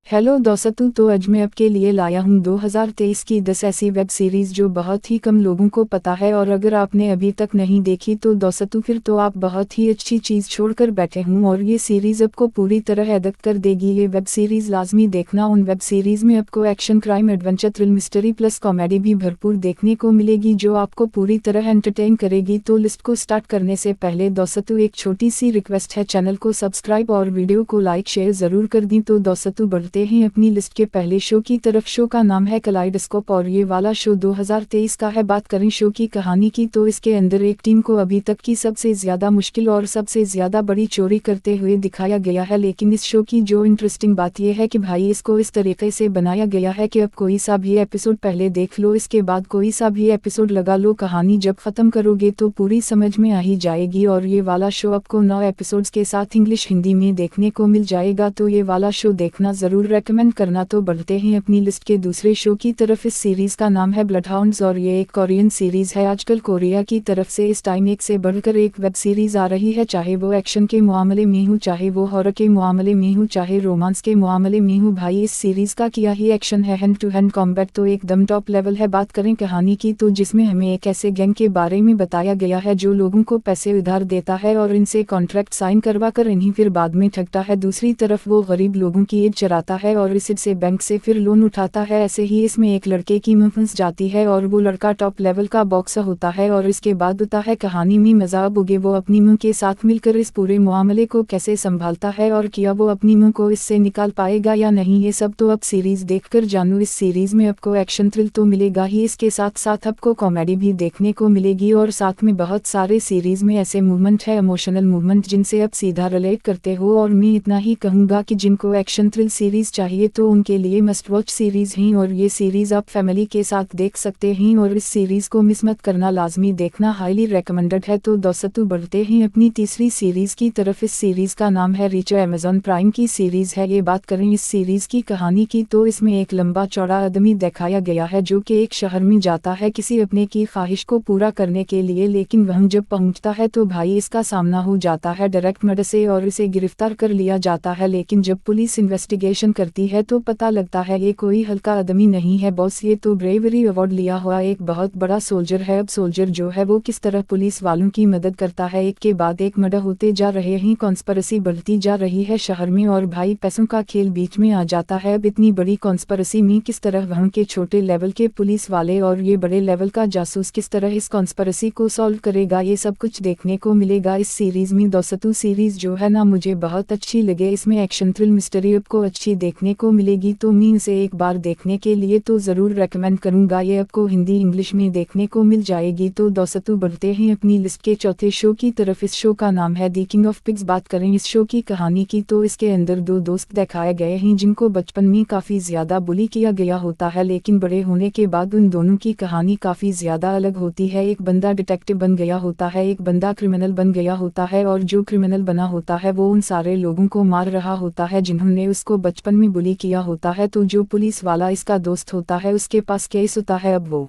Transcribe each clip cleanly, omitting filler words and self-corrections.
Hello दोस्तों, तो आज मैं आपके लिए लाया हूँ 2023 की 10 ऐसी वेब सीरीज़ जो बहुत ही कम लोगों को पता है। और अगर आपने अभी तक नहीं देखी तो दोस्तों फिर तो आप बहुत ही अच्छी चीज़ छोड़कर बैठे हूँ और ये सीरीज़ आपको पूरी तरह अडैप्ट कर देगी। ये वेब सीरीज़ लाजमी देखना। उन वेब सीरीज़ में आपको action, crime, adventure, thrill, mystery plus comedy भी भरपूर देखने को मिलेगी जो आपको पूरी तरह एंटरटेन करेगी। तो लिस्ट को स्टार्ट करने से पहले दोस्तों एक छोटी सी रिक्वेस्ट है, चैनल को सब्सक्राइब और वीडियो को लाइक शेयर ज़रूर कर दी। तो दोस्तों बढ़ते हैं अपनी लिस्ट के पहले शो की तरफ। शो का नाम है कलाइडोस्कोप और ये वाला शो 2023 का है। बात करें शो की कहानी की तो इसके अंदर एक टीम को अभी तक की सबसे ज्यादा मुश्किल और सबसे ज्यादा बड़ी चोरी करते हुए दिखाया गया है। लेकिन इस शो की जो इंटरेस्टिंग बात यह है कि भाई इसको इस तरीके से बनाया गया है कि अब कोई सा भी एपिसोड पहले देख लो, इसके बाद कोई सा भी एपिसोड लगा लो, कहानी जब खत्म करोगे तो पूरी समझ में आ ही जाएगी। और ये वाला शो आपको 9 एपिसोड्स के साथ इंग्लिश हिंदी में देखने को मिल जाएगा। तो ये वाला शो देखना जरूर रेकमेंड करना। तो बढ़ते हैं अपनी लिस्ट के दूसरे शो की तरफ। इस सीरीज का नाम है ब्लडहाउंड्स और ये एक कोरियन सीरीज है। आजकल कोरिया की तरफ से इस टाइम एक से बढ़कर एक वेब सीरीज आ रही है, चाहे वो एक्शन के मामले में हो, चाहे वो हॉरर के मामले में हो, चाहे रोमांस के मामले में हो। भाई इस सीरीज का किया ही एक्शन है, हैंड टू हैंड कॉम्बैट तो एकदम टॉप लेवल है। बात करें कहानी की तो जिसमें हमें एक ऐसे गैंग के बारे में बताया गया है जो लोगों को पैसे उधार देता है और इनसे कॉन्ट्रैक्ट साइन करवा कर इन्हीं फिर बाद में ठगता है। दूसरी तरफ वो गरीब लोगों की ईद चराता है और इससे बैंक से फिर लोन उठाता है। ऐसे ही इसमें एक लड़के की मुंह फंस जाती है और वो लड़का टॉप लेवल का बॉक्सर होता है और इसके बाद होता है कहानी में मजा। अब उगे वो अपनी मुंह के साथ मिलकर इस पूरे मामले को कैसे संभालता है और क्या वो अपनी मुंह को इससे निकाल पाएगा या नहीं, ये सब तो अब सीरीज देखकर जानू। इस सीरीज में आपको एक्शन थ्रिल तो मिलेगा ही, इसके साथ साथ आपको कॉमेडी भी देखने को मिलेगी और साथ में बहुत सारे सीरीज में ऐसे मूवमेंट है, इमोशनल मूवमेंट, जिनसे आप सीधा रिलेट करते हो। और मैं इतना ही कहूँगा कि जिनको एक्शन थ्रिल सीरीज चाहिए तो उनके लिए मस्ट वॉच सीरीज हैं और ये सीरीज आप फैमिली के साथ देख सकते हैं और इस सीरीज को मिस मत करना, लाजमी देखना, हाईली रेकमेंडेड है। तो दोस्तों बढ़ते हैं अपनी तीसरी सीरीज की तरफ। इस सीरीज का नाम है रीच, अमेज़न प्राइम की सीरीज है। ये बात करें इस सीरीज की कहानी की तो इसमें एक लंबा चौड़ा आदमी दिखाया गया है जो कि एक शहर में जाता है किसी अपने की ख्वाहिश को पूरा करने के लिए। लेकिन वह जब पहुंचता है तो भाई इसका सामना हो जाता है डायरेक्ट मर्डर से और इसे गिरफ्तार कर लिया जाता है। लेकिन जब पुलिस इन्वेस्टिगेशन करती है तो पता लगता है ये कोई हल्का आदमी नहीं है बॉस, ये तो ब्रेवरी अवार्ड लिया हुआ एक बहुत बड़ा सोल्जर है। अब सोल्जर जो है वो किस तरह पुलिस वालों की मदद करता है, एक के बाद एक मर्डर होते जा रहे हैं, कॉन्स्पिरेसी बढ़ती जा रही है शहर में और भाई पैसों का खेल बीच में आ जाता है। अब इतनी बड़ी कॉन्स्पिरेसी में किस तरह वहाँ के छोटे लेवल के पुलिस वाले और ये बड़े लेवल का जासूस किस तरह इस कॉन्स्पिरेसी को सॉल्व करेगा, ये सब कुछ देखने को मिलेगा इस सीरीज में। दोस्तों सीरीज जो है ना मुझे बहुत अच्छी लगे, इसमें एक्शन थ्रिल मिस्ट्री आपको अच्छी देखने को मिलेगी। तो मैं इसे एक बार देखने के लिए तो ज़रूर रेकमेंड करूंगा, ये आपको हिंदी इंग्लिश में देखने को मिल जाएगी। तो दोस्तों बढ़ते हैं अपनी लिस्ट के चौथे शो की तरफ। इस शो का नाम है द किंग ऑफ पिग्स। बात करें इस शो की कहानी की तो इसके अंदर दो दोस्त दिखाए गए हैं जिनको बचपन में काफ़ी ज़्यादा बुली किया गया होता है, लेकिन बड़े होने के बाद उन दोनों की कहानी काफ़ी ज़्यादा अलग होती है। एक बंदा डिटेक्टिव बन गया होता है, एक बंदा क्रिमिनल बन गया होता है और जो क्रिमिनल बना होता है वो उन सारे लोगों को मार रहा होता है जिन्होंने उसको बचपन में बुली किया होता है। तो जो पुलिस वाला इसका दोस्त होता है उसके पास केस होता है, अब वो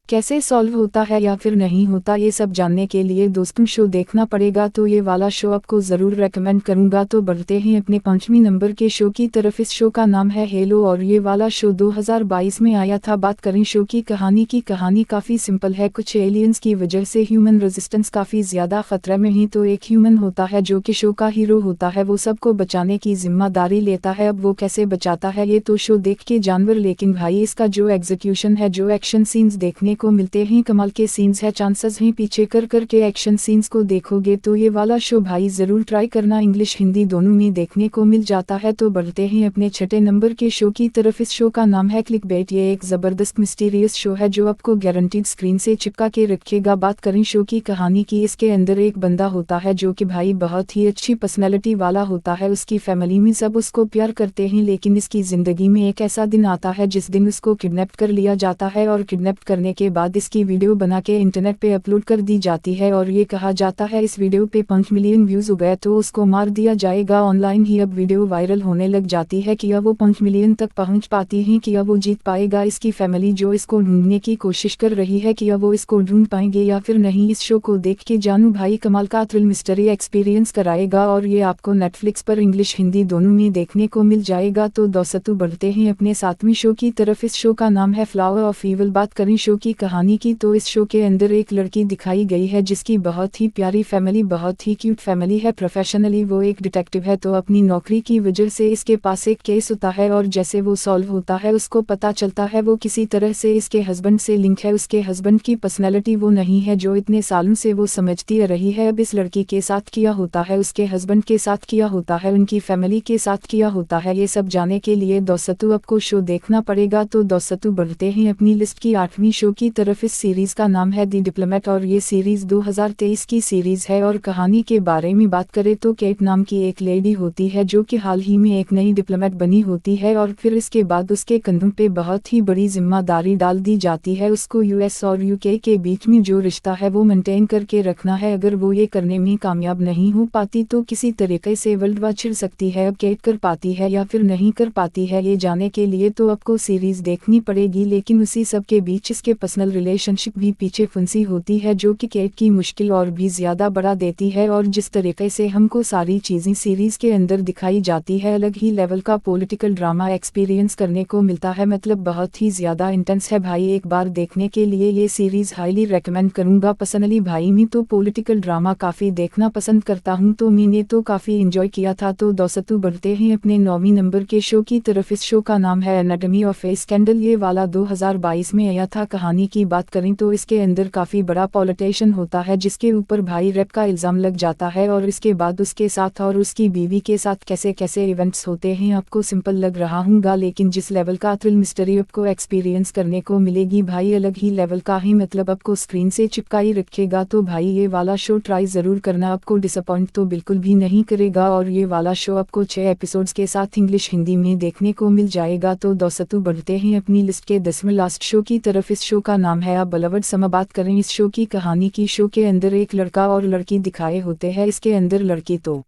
कैसे सॉल्व होता है या फिर नहीं होता ये सब जानने के लिए दोस्तों शो देखना पड़ेगा। तो ये वाला शो आपको ज़रूर रेकमेंड करूंगा। तो बढ़ते हैं अपने 5वीं नंबर के शो की तरफ। इस शो का नाम है हेलो और ये वाला शो 2022 में आया था। बात करें शो की कहानी काफ़ी सिंपल है। कुछ एलियंस की वजह से ह्यूमन रेजिस्टेंस काफ़ी ज़्यादा ख़तरे में ही, तो एक ह्यूमन होता है जो कि शो का हीरो होता है, वो सबको बचाने की जिम्मेदारी लेता है। अब वो कैसे बचाता है ये तो शो देख के जानवर, लेकिन भाई इसका जो एग्जीक्यूशन है, जो एक्शन सीन्स देखने को मिलते हैं, कमाल के सीन्स है, चांसेस हैं पीछे कर के एक्शन सीन्स को देखोगे तो ये वाला शो भाई ज़रूर ट्राई करना, इंग्लिश हिंदी दोनों में देखने को मिल जाता है। तो बढ़ते हैं अपने 6ठे नंबर के शो की तरफ। इस शो का नाम है क्लिकबेट। ये एक ज़बरदस्त मिस्टीरियस शो है जो आपको गारंटीड स्क्रीन से चिपका के रखेगा। बात करें शो की कहानी की, इसके अंदर एक बंदा होता है जो कि भाई बहुत ही अच्छी पर्सनैलिटी वाला होता है, उसकी फैमिली में सब उसको प्यार करते हैं, लेकिन इसकी ज़िंदगी में एक ऐसा दिन आता है जिस दिन उसको किडनैप कर लिया जाता है और किडनैप करने के के बाद इसकी वीडियो बना के इंटरनेट पे अपलोड कर दी जाती है और ये कहा जाता है इस वीडियो पे 5 मिलियन व्यूज़ हो गए तो उसको मार दिया जाएगा। ऑनलाइन ही अब वीडियो वायरल होने लग जाती है कि अब वो 5 मिलियन तक पहुंच पाती है कि अब वो जीत पाएगा। इसकी फैमिली जो इसको ढूंढने की कोशिश कर रही है कि अब वो इसको ढूंढ पाएंगे या फिर नहीं। इस शो को देख के जानू भाई कमाल का थ्रिल मिस्ट्री एक्सपीरियंस कराएगा और ये आपको नेटफ्लिक्स पर इंग्लिश हिंदी दोनों में देखने को मिल जाएगा। तो दोस्तों बढ़ते हैं अपने 7वीं शो की तरफ। इस शो का नाम है फ्लावर ऑफ ईविल। बात करें शो की कहानी की तो इस शो के अंदर एक लड़की दिखाई गई है जिसकी बहुत ही प्यारी फैमिली, बहुत ही क्यूट फैमिली है। प्रोफेशनली वो एक डिटेक्टिव है तो अपनी नौकरी की वजह से इसके पास एक केस होता है और जैसे वो सॉल्व होता है उसको पता चलता है वो किसी तरह से इसके हस्बैंड से लिंक है। उसके हस्बैंड की पर्सनैलिटी वो नहीं है जो इतने सालों से वो समझती रही है। अब इस लड़की के साथ किया होता है, उसके हस्बैंड के साथ किया होता है, उनकी फैमिली के साथ किया होता है, ये सब जाने के लिए दोस्तों आपको शो देखना पड़ेगा। तो दोस्तों बढ़ते हैं अपनी लिस्ट की 8वीं शो की तरफ। इस सीरीज का नाम है दी डिप्लोमेट और ये सीरीज 2023 की सीरीज है। और कहानी के बारे में बात करें तो केट नाम की एक लेडी होती है जो कि हाल ही में एक नई डिप्लोमेट बनी होती है और फिर इसके बाद उसके कंधों पे बहुत ही बड़ी जिम्मेदारी डाल दी जाती है। उसको यूएस और यूके के बीच में जो रिश्ता है वो मेंटेन करके रखना है। अगर वो ये करने में कामयाब नहीं हो पाती तो किसी तरीके से वर्ल्ड वार छिड़ सकती है। अब केट कर पाती है या फिर नहीं कर पाती है ये जाने के लिए तो आपको सीरीज देखनी पड़ेगी। लेकिन उसी सब के बीच इसके पर्सनल रिलेशनशिप भी पीछे फंसी होती है जो कि केट की मुश्किल और भी ज्यादा बढ़ा देती है। और जिस तरीके से हमको सारी चीजें सीरीज के अंदर दिखाई जाती है अलग ही लेवल का पॉलिटिकल ड्रामा एक्सपीरियंस करने को मिलता है। मतलब बहुत ही ज्यादा इंटेंस है भाई। एक बार देखने के लिए ये सीरीज हाईली रेकमेंड करूंगा। पर्सनली भाई मैं तो पॉलिटिकल ड्रामा काफी देखना पसंद करता हूं तो मैंने तो काफी एंजॉय किया था। तो दोस्तों बढ़ते हैं अपने 9वीं नंबर के शो की तरफ। इस शो का नाम है एनाटॉमी ऑफ ए स्कैंडल। ये वाला 2022 में आया था। कहानी की बात करें तो इसके अंदर काफी बड़ा पॉलिटिशियन होता है जिसके ऊपर भाई रेप का इल्जाम लग जाता है और इसके बाद उसके साथ और उसकी बीवी के साथ कैसे कैसे इवेंट्स होते हैं। आपको सिंपल लग रहा होगा लेकिन जिस लेवल का थ्रिल मिस्ट्री आपको एक्सपीरियंस करने को मिलेगी भाई अलग ही लेवल का ही मतलब आपको स्क्रीन से चिपकाई रखेगा। तो भाई ये वाला शो ट्राई जरूर करना, आपको डिसअपॉइंट तो बिल्कुल भी नहीं करेगा। और ये वाला शो आपको 6 एपिसोड्स के साथ इंग्लिश हिंदी में देखने को मिल जाएगा। तो दोस्तों बढ़ते हैं अपनी लिस्ट के 10वें लास्ट शो की तरफ। इस शो का नाम है बलवड समा। बात करें इस शो की कहानी की, शो के अंदर एक लड़का और लड़की दिखाए होते हैं। इसके अंदर लड़की तो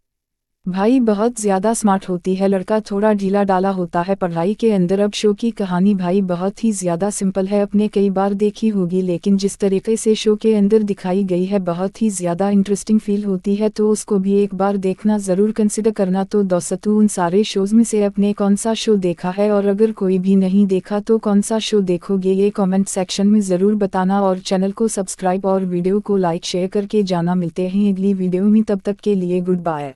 भाई बहुत ज़्यादा स्मार्ट होती है, लड़का थोड़ा ढीला डाला होता है पढ़ाई के अंदर। अब शो की कहानी भाई बहुत ही ज़्यादा सिंपल है, आपने कई बार देखी होगी लेकिन जिस तरीके से शो के अंदर दिखाई गई है बहुत ही ज़्यादा इंटरेस्टिंग फील होती है। तो उसको भी एक बार देखना ज़रूर कंसिडर करना। तो दोस्तों उन सारे शोज़ में से आपने कौन सा शो देखा है और अगर कोई भी नहीं देखा तो कौन सा शो देखोगे ये कमेंट सेक्शन में ज़रूर बताना और चैनल को सब्सक्राइब और वीडियो को लाइक शेयर करके जाना। मिलते हैं अगली वीडियो में, तब तक के लिए गुड बाय।